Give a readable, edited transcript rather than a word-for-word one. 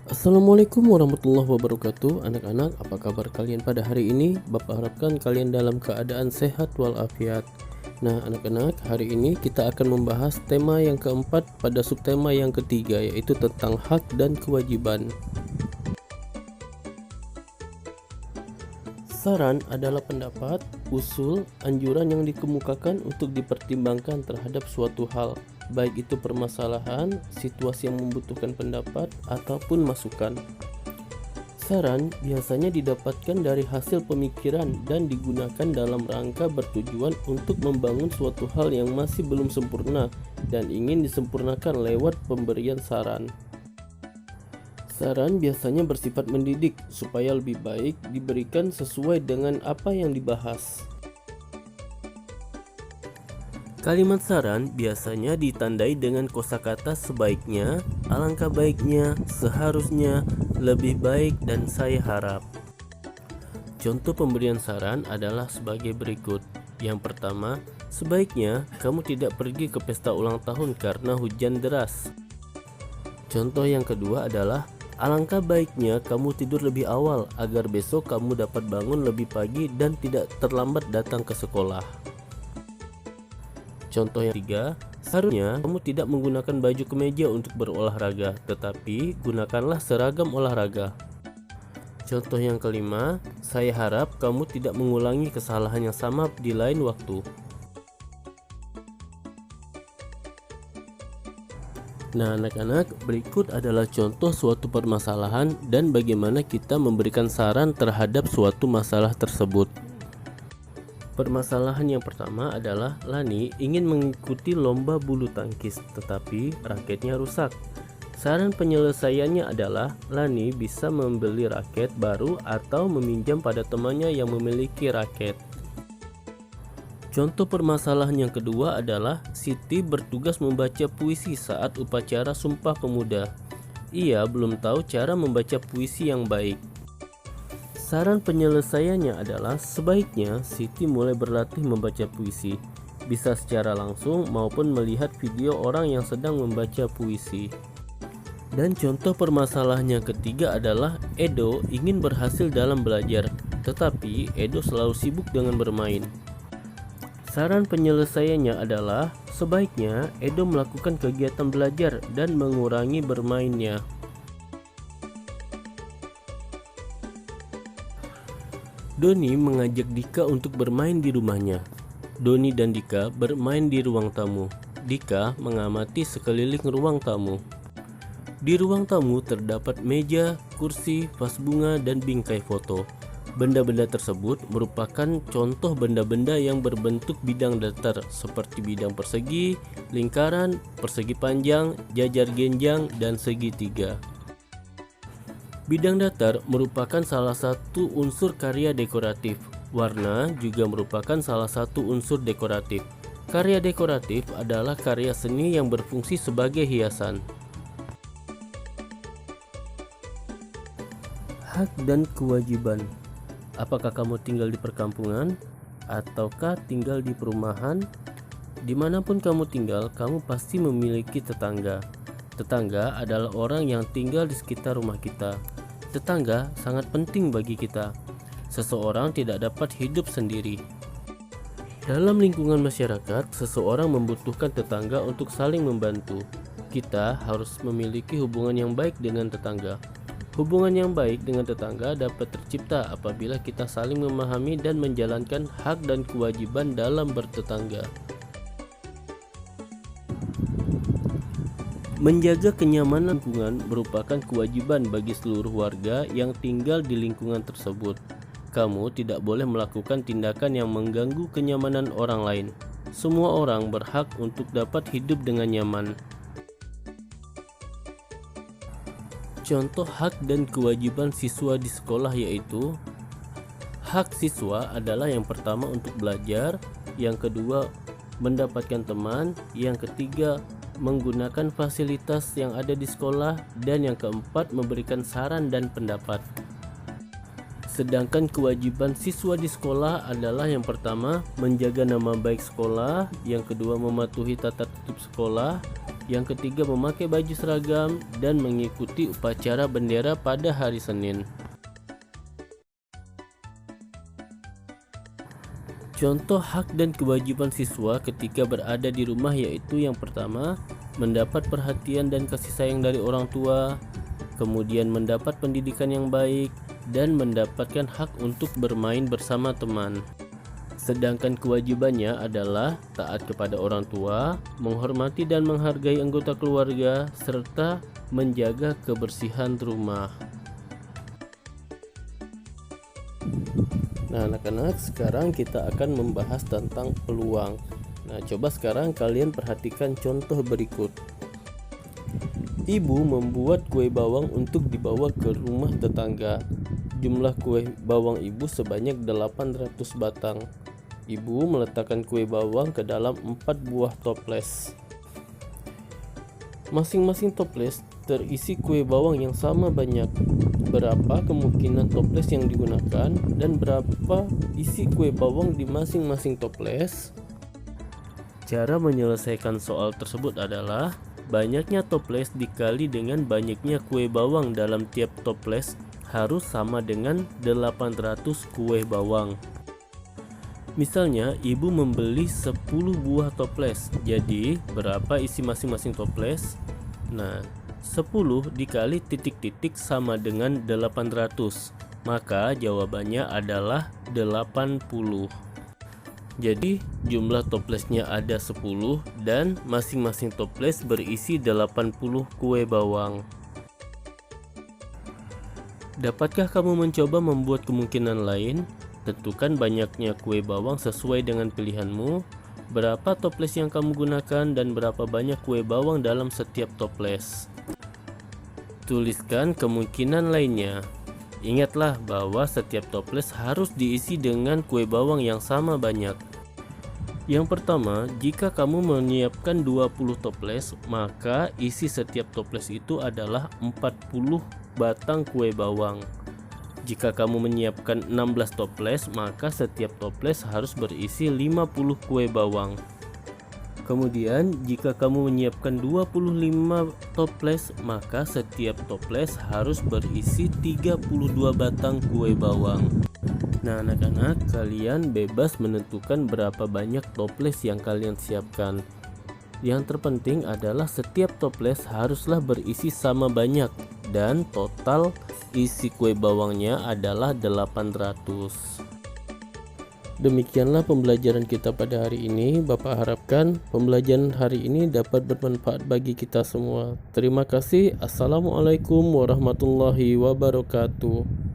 Assalamualaikum warahmatullahi wabarakatuh. Anak-anak, apa kabar kalian pada hari ini? Bapak harapkan kalian dalam keadaan sehat walafiat. Nah, anak-anak, hari ini kita akan membahas tema yang keempat pada subtema yang ketiga, yaitu tentang hak dan kewajiban. Saran adalah pendapat, usul, anjuran yang dikemukakan untuk dipertimbangkan terhadap suatu hal, baik itu permasalahan, situasi yang membutuhkan pendapat, ataupun masukan. Saran biasanya didapatkan dari hasil pemikiran dan digunakan dalam rangka bertujuan untuk membangun suatu hal yang masih belum sempurna dan ingin disempurnakan lewat pemberian saran. Saran biasanya bersifat mendidik supaya lebih baik diberikan sesuai dengan apa yang dibahas. Kalimat saran biasanya ditandai dengan kosakata sebaiknya, alangkah baiknya, seharusnya, lebih baik, dan saya harap. Contoh pemberian saran adalah sebagai berikut. Yang pertama, sebaiknya kamu tidak pergi ke pesta ulang tahun karena hujan deras. Contoh yang kedua adalah alangkah baiknya kamu tidur lebih awal agar besok kamu dapat bangun lebih pagi dan tidak terlambat datang ke sekolah. Contoh yang ketiga, seharusnya kamu tidak menggunakan baju kemeja untuk berolahraga, tetapi gunakanlah seragam olahraga. Contoh yang kelima, saya harap kamu tidak mengulangi kesalahan yang sama di lain waktu. Nah, anak-anak, berikut adalah contoh suatu permasalahan dan bagaimana kita memberikan saran terhadap suatu masalah tersebut. Permasalahan yang pertama adalah Lani ingin mengikuti lomba bulu tangkis, tetapi raketnya rusak. Saran penyelesaiannya adalah Lani bisa membeli raket baru atau meminjam pada temannya yang memiliki raket. Contoh permasalahan yang kedua adalah Siti bertugas membaca puisi saat upacara Sumpah Pemuda. Ia belum tahu cara membaca puisi yang baik. Saran penyelesaiannya adalah sebaiknya Siti mulai berlatih membaca puisi, bisa secara langsung maupun melihat video orang yang sedang membaca puisi. Dan contoh permasalahan yang ketiga adalah Edo ingin berhasil dalam belajar, tetapi Edo selalu sibuk dengan bermain. Saran penyelesaiannya adalah sebaiknya Edo melakukan kegiatan belajar dan mengurangi bermainnya. Doni mengajak Dika untuk bermain di rumahnya. Doni dan Dika bermain di ruang tamu. Dika mengamati sekeliling ruang tamu. Di ruang tamu terdapat meja, kursi, vas bunga, dan bingkai foto. Benda-benda tersebut merupakan contoh benda-benda yang berbentuk bidang datar seperti bidang persegi, lingkaran, persegi panjang, jajar genjang, dan segitiga. Bidang datar merupakan salah satu unsur karya dekoratif. Warna juga merupakan salah satu unsur dekoratif. Karya dekoratif adalah karya seni yang berfungsi sebagai hiasan. Hak dan kewajiban. Apakah kamu tinggal di perkampungan ataukah tinggal di perumahan? Dimanapun kamu tinggal, kamu pasti memiliki tetangga. Tetangga adalah orang yang tinggal di sekitar rumah kita. Tetangga sangat penting bagi kita. Seseorang tidak dapat hidup sendiri. Dalam lingkungan masyarakat, seseorang membutuhkan tetangga untuk saling membantu. Kita harus memiliki hubungan yang baik dengan tetangga. Hubungan yang baik dengan tetangga dapat tercipta apabila kita saling memahami dan menjalankan hak dan kewajiban dalam bertetangga. Menjaga kenyamanan lingkungan merupakan kewajiban bagi seluruh warga yang tinggal di lingkungan tersebut. Kamu tidak boleh melakukan tindakan yang mengganggu kenyamanan orang lain. Semua orang berhak untuk dapat hidup dengan nyaman. Contoh hak dan kewajiban siswa di sekolah yaitu hak siswa adalah yang pertama untuk belajar, yang kedua mendapatkan teman, yang ketiga menggunakan fasilitas yang ada di sekolah, dan yang keempat memberikan saran dan pendapat. Sedangkan kewajiban siswa di sekolah adalah yang pertama menjaga nama baik sekolah, yang kedua mematuhi tata tertib sekolah, Yang ketiga, memakai baju seragam dan mengikuti upacara bendera pada hari Senin. Contoh hak dan kewajiban siswa ketika berada di rumah yaitu yang pertama, mendapat perhatian dan kasih sayang dari orang tua, kemudian mendapat pendidikan yang baik, dan mendapatkan hak untuk bermain bersama teman. Sedangkan kewajibannya adalah taat kepada orang tua, menghormati dan menghargai anggota keluarga, serta menjaga kebersihan rumah. Nah anak-anak, sekarang kita akan membahas tentang peluang. Nah coba sekarang kalian perhatikan contoh berikut. Ibu membuat kue bawang untuk dibawa ke rumah tetangga. Jumlah kue bawang ibu sebanyak 800 batang. Ibu meletakkan kue bawang ke dalam 4 buah toples. Masing-masing toples terisi kue bawang yang sama banyak. Berapa kemungkinan toples yang digunakan dan berapa isi kue bawang di masing-masing toples? Cara menyelesaikan soal tersebut adalah banyaknya toples dikali dengan banyaknya kue bawang dalam tiap toples harus sama dengan 800 kue bawang. Misalnya, ibu membeli 10 buah toples. Jadi, berapa isi masing-masing toples? Nah, 10 dikali titik-titik sama dengan 800. Maka jawabannya adalah 80. Jadi, jumlah toplesnya ada 10 dan masing-masing toples berisi 80 kue bawang. Dapatkah kamu mencoba membuat kemungkinan lain? Tentukan banyaknya kue bawang sesuai dengan pilihanmu, berapa toples yang kamu gunakan, dan berapa banyak kue bawang dalam setiap toples. Tuliskan kemungkinan lainnya. Ingatlah bahwa setiap toples harus diisi dengan kue bawang yang sama banyak. Yang pertama, jika kamu menyiapkan 20 toples, maka isi setiap toples itu adalah 40 batang kue bawang. Jika kamu menyiapkan 16 toples, maka setiap toples harus berisi 50 kue bawang. Kemudian, jika kamu menyiapkan 25 toples, maka setiap toples harus berisi 32 batang kue bawang. Nah, anak-anak, kalian bebas menentukan berapa banyak toples yang kalian siapkan. Yang terpenting adalah setiap toples haruslah berisi sama banyak dan total isi kue bawangnya adalah 800. Demikianlah pembelajaran kita pada hari ini. Bapak harapkan pembelajaran hari ini dapat bermanfaat bagi kita semua. Terima kasih. Assalamualaikum warahmatullahi wabarakatuh.